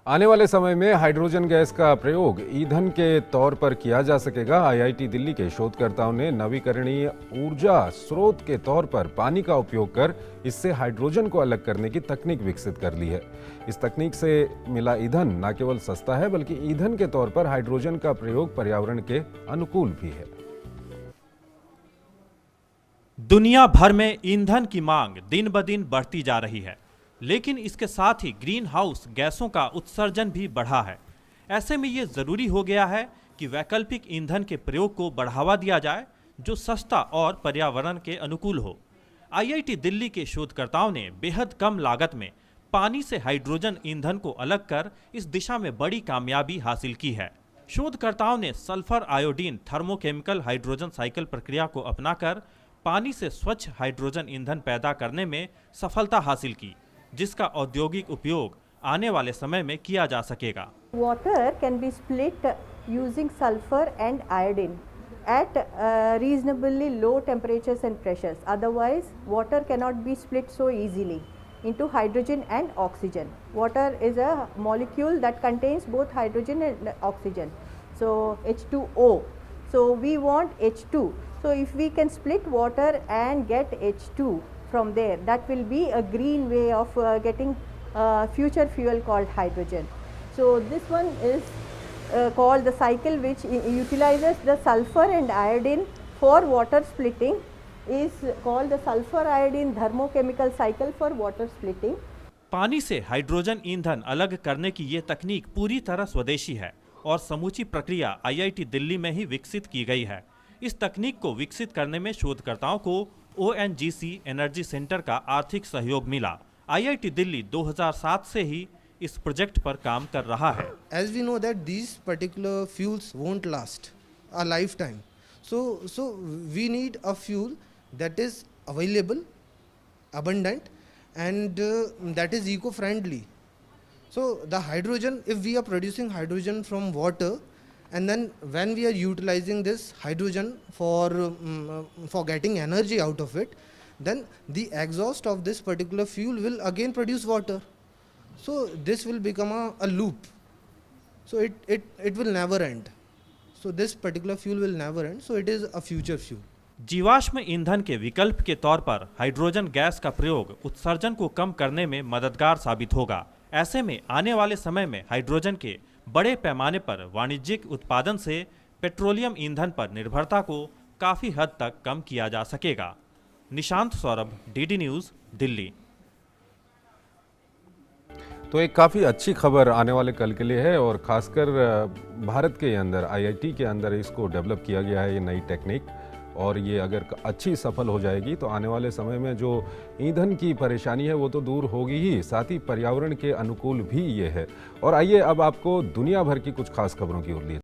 आने वाले समय में हाइड्रोजन गैस का प्रयोग ईंधन के तौर पर किया जा सकेगा। आईआईटी दिल्ली के शोधकर्ताओं ने नवीकरणीय ऊर्जा स्रोत के तौर पर पानी का उपयोग कर इससे हाइड्रोजन को अलग करने की तकनीक विकसित कर ली है। इस तकनीक से मिला ईंधन न केवल सस्ता है बल्कि ईंधन के तौर पर हाइड्रोजन का प्रयोग पर्यावरण के अनुकूल भी है। दुनिया भर में ईंधन की मांग दिन ब दिन बढ़ती जा रही है, लेकिन इसके साथ ही ग्रीन हाउस गैसों का उत्सर्जन भी बढ़ा है। ऐसे में ये जरूरी हो गया है कि वैकल्पिक ईंधन के प्रयोग को बढ़ावा दिया जाए जो सस्ता और पर्यावरण के अनुकूल हो। आईआईटी दिल्ली के शोधकर्ताओं ने बेहद कम लागत में पानी से हाइड्रोजन ईंधन को अलग कर इस दिशा में बड़ी कामयाबी हासिल की है। शोधकर्ताओं ने sulphur iodine thermochemical hydrogen cycle प्रक्रिया को अपनाकर पानी से स्वच्छ हाइड्रोजन ईंधन पैदा करने में सफलता हासिल की, जिसका औद्योगिक उपयोग आने वाले समय में किया जा सकेगा। Water can be split using sulfur and iodine at reasonably low temperatures and pressures. Otherwise, water cannot be split so easily into hydrogen and oxygen. Water is a molecule that contains both hydrogen and oxygen. So H2O. So we want H2. So if we can split water and get H2 from there, that will be a green way of getting future fuel called hydrogen. So this one is called the cycle which utilizes the sulfur and iodine for water splitting, is called the sulfur iodine thermochemical cycle for water splitting. पानी से hydrogen ईंधन अलग करने की ये तकनीक पूरी तरह स्वदेशी है और समूची प्रक्रिया आईआईटी दिल्ली में ही विकसित की गई है। इस तकनीक को विकसित करने में शोधकर्ताओं को ONGC एनर्जी सेंटर का आर्थिक सहयोग मिला। आईआईटी दिल्ली 2007 से ही इस प्रोजेक्ट पर काम कर रहा है। As we know that these particular fuels won't last a lifetime, so we need a fuel that is available, abundant, and that is eco-friendly. So the hydrogen, if we are producing hydrogen from water, and then when we are utilizing this hydrogen for getting energy out of it, then the exhaust of this particular fuel will again produce water. So this will become a loop. So it will never end. So this particular fuel will never end. So it is a future fuel. जीवाश्म ईंधन के विकल्प के तौर पर hydrogen gas का प्रयोग उत्सर्जन को कम करने में मददगार साबित होगा। ऐसे में आने वाले समय में हाइड्रोजन के बड़े पैमाने पर वाणिज्यिक उत्पादन से पेट्रोलियम ईंधन पर निर्भरता को काफी हद तक कम किया जा सकेगा। Nishant Saurabh, DD news, Delhi. तो एक काफ़ी अच्छी खबर आने वाले कल के लिए है और खासकर भारत के अंदर आईआईटी के अंदर इसको डेवलप किया गया है ये नई टेक्निक, और ये अगर अच्छी सफल हो जाएगी तो आने वाले समय में जो ईंधन की परेशानी है वो तो दूर होगी ही, साथ ही पर्यावरण के अनुकूल भी ये है। और आइए अब आपको दुनिया भर की कुछ खास खबरों की ओर लिए